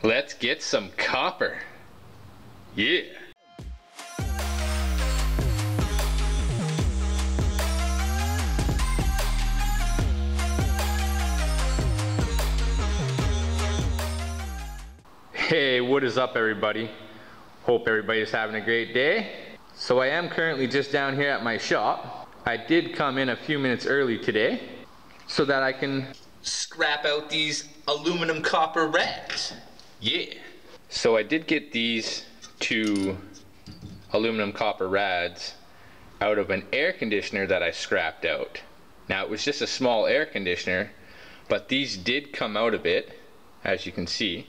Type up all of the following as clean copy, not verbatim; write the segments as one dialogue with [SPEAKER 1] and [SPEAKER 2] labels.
[SPEAKER 1] Let's get some copper. Yeah. Hey, what is up everybody? Hope everybody's having a great day. So I am currently just down here at my shop. I did come in a few minutes early today so that I can scrap out these aluminum copper rads. Yeah. So I did get these two aluminum copper rads out of an air conditioner that I scrapped out. Now it was just a small air conditioner, but these did come out of it, as you can see.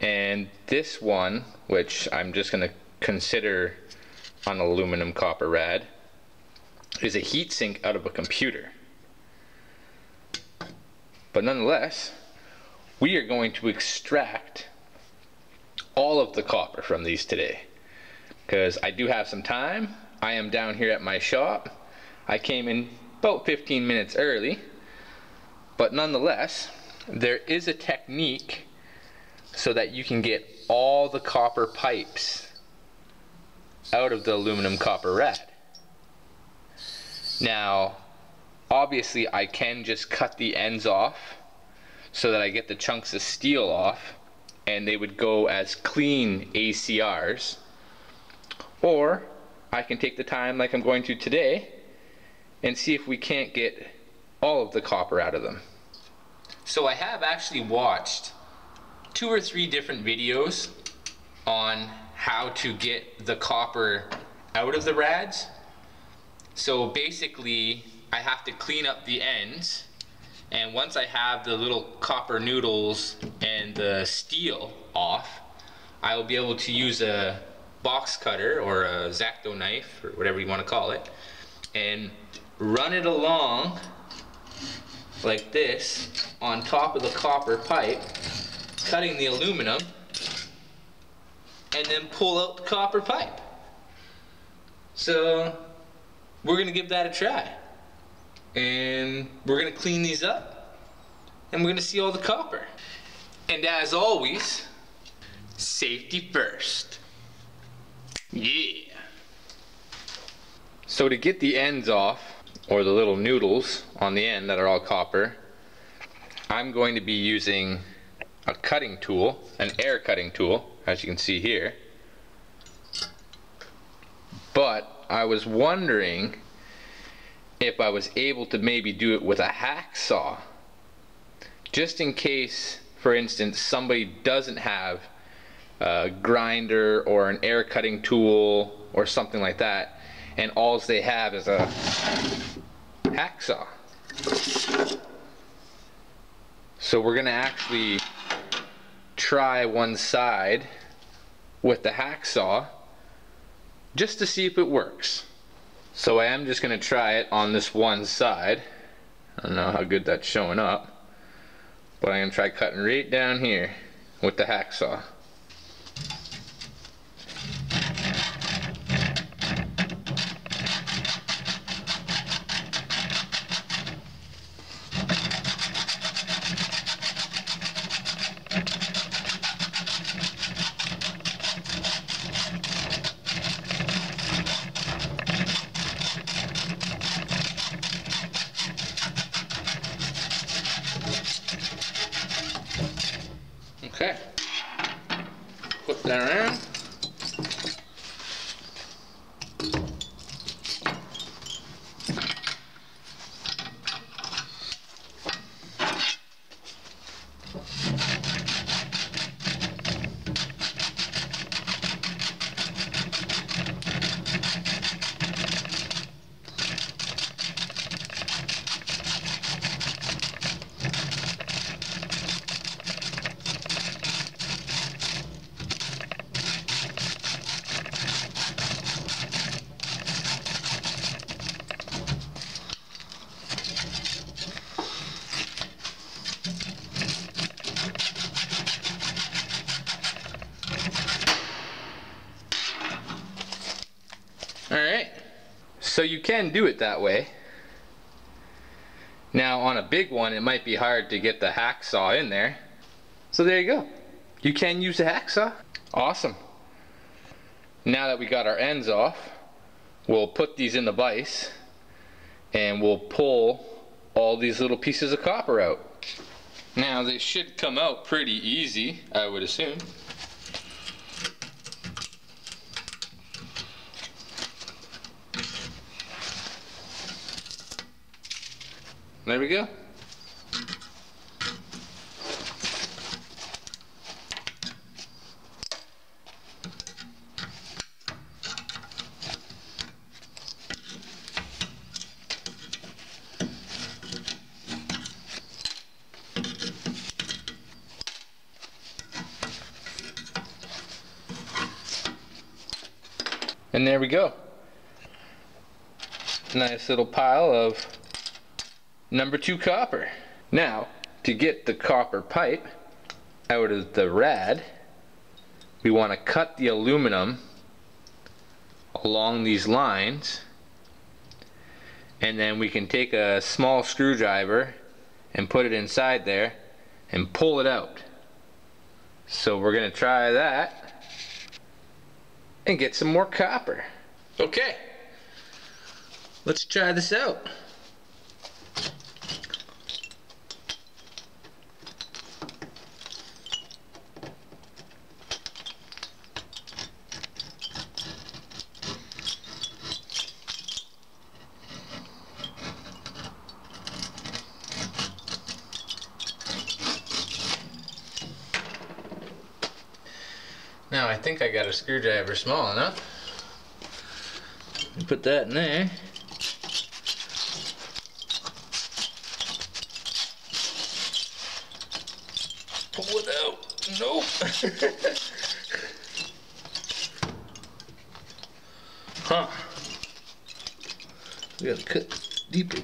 [SPEAKER 1] And this one, which I'm just going to consider an aluminum copper rad, is a heatsink out of a computer. But nonetheless, we are going to extract all of the copper from these today. Because I do have some time. I am down here at my shop. I came in about 15 minutes early. But nonetheless, there is a technique so that you can get all the copper pipes out of the aluminum copper rad. Now, obviously I can just cut the ends off so that I get the chunks of steel off and they would go as clean ACRs, or I can take the time like I'm going to today and see if we can't get all of the copper out of them. So I have actually watched 2 or 3 different videos on how to get the copper out of the rads. So basically I have to clean up the ends, and once I have the little copper noodles and the steel off, I will be able to use a box cutter or a X-Acto knife or whatever you want to call it and run it along like this on top of the copper pipe, cutting the aluminum, and then pull out the copper pipe. So we're gonna give that a try, and we're gonna clean these up, and we're gonna see all the copper. And as always, safety first. Yeah. So to get the ends off, or the little noodles on the end that are all copper, I'm going to be using a cutting tool, an air cutting tool, as you can see here. But I was wondering if I was able to maybe do it with a hacksaw, just in case, for instance, somebody doesn't have a grinder or an air cutting tool or something like that, and all they have is a hacksaw. So we're gonna actually try one side with the hacksaw just to see if it works. So I am just going to try it on this one side. I don't know how good that's showing up, but I'm going to try cutting right down here with the hacksaw. Okay, flip that around. Alright, so you can do it that way. Now on a big one it might be hard to get the hacksaw in there. So there you go. You can use a hacksaw. Awesome. Now that we got our ends off, we'll put these in the vise and we'll pull all these little pieces of copper out. Now they should come out pretty easy, I would assume. There we go. And there we go. Nice little pile of number 2 copper. Now, to get the copper pipe out of the rad, we want to cut the aluminum along these lines, and then we can take a small screwdriver and put it inside there and pull it out. So we're going to try that and get some more copper. Okay, let's try this out. Now I think I got a screwdriver small enough. Put that in there. Pull it out. Nope. Huh. We gotta cut deeper.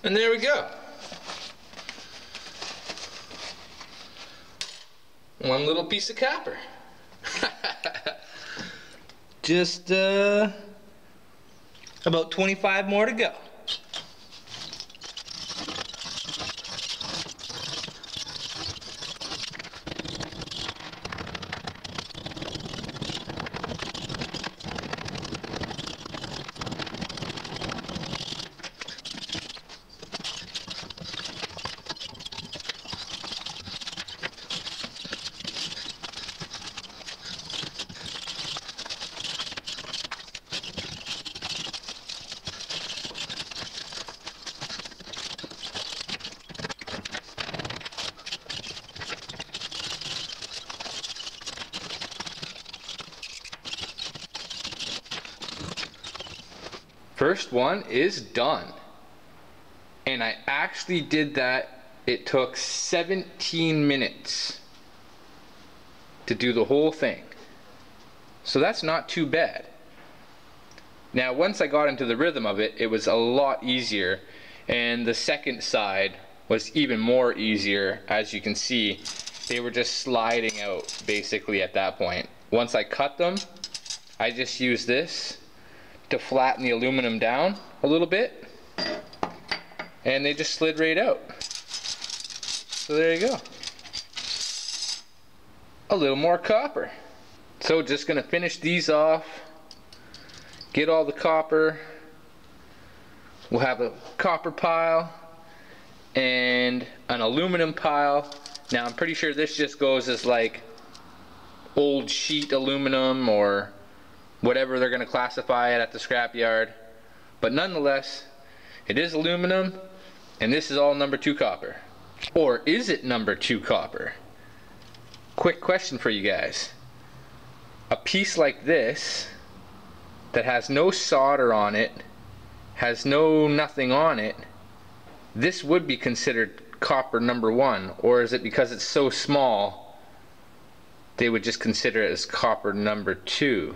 [SPEAKER 1] And there we go. One little piece of copper. Just about 25 more to go. First one is done. And I actually did that. It took 17 minutes to do the whole thing. So that's not too bad. Now once I got into the rhythm of it, it was a lot easier. And the second side was even more easier. As you can see, they were just sliding out basically at that point. Once I cut them, I just used this to flatten the aluminum down a little bit, and they just slid right out. So there you go. A little more copper. So just gonna finish these off, get all the copper. We'll have a copper pile and an aluminum pile. Now I'm pretty sure this just goes as like old sheet aluminum or whatever they're going to classify it at the scrapyard. But nonetheless, it is aluminum, and this is all number 2 copper. Or is it number 2 copper? Quick question for you guys. A piece like this that has no solder on it, has nothing on it, this would be considered copper number 1, or is it because it's so small they would just consider it as copper number 2?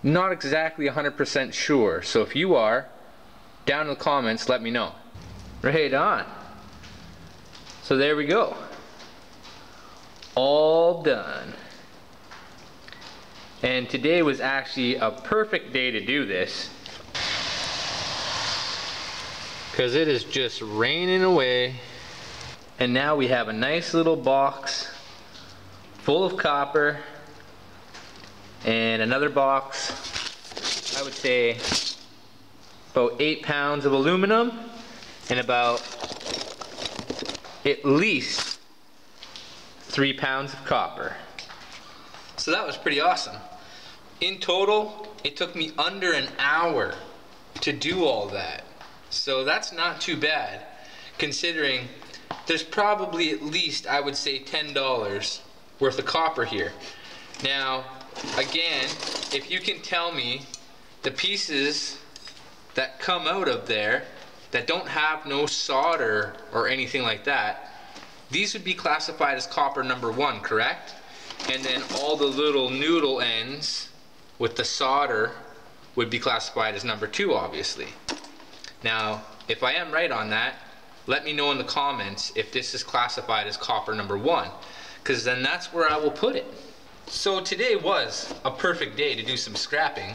[SPEAKER 1] Not exactly 100% sure, so if you are, down in the comments let me know. Right on. So there we go. All done. And today was actually a perfect day to do this, because it is just raining away. And now we have a nice little box full of copper, and another box, I would say about 8 pounds of aluminum, and about at least 3 pounds of copper. So that was pretty awesome. In total, it took me under an hour to do all that. So that's not too bad, considering there's probably at least, I would say, $10 worth of copper here. Now, again, if you can tell me the pieces that come out of there that don't have no solder or anything like that, these would be classified as copper number 1, correct? And then all the little noodle ends with the solder would be classified as number 2, obviously. Now, if I am right on that, let me know in the comments if this is classified as copper number 1, because then that's where I will put it. So today was a perfect day to do some scrapping,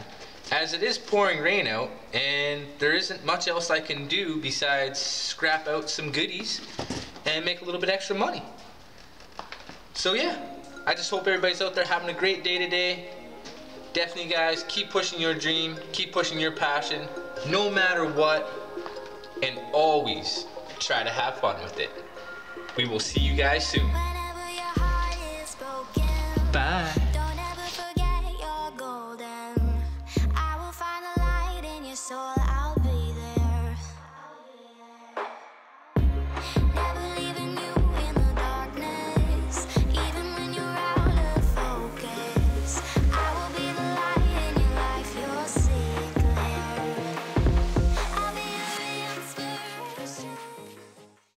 [SPEAKER 1] as it is pouring rain out and there isn't much else I can do besides scrap out some goodies and make a little bit extra money. So yeah, I just hope everybody's out there having a great day today. Definitely, guys, keep pushing your dream, keep pushing your passion, no matter what, and always try to have fun with it. We will see you guys soon.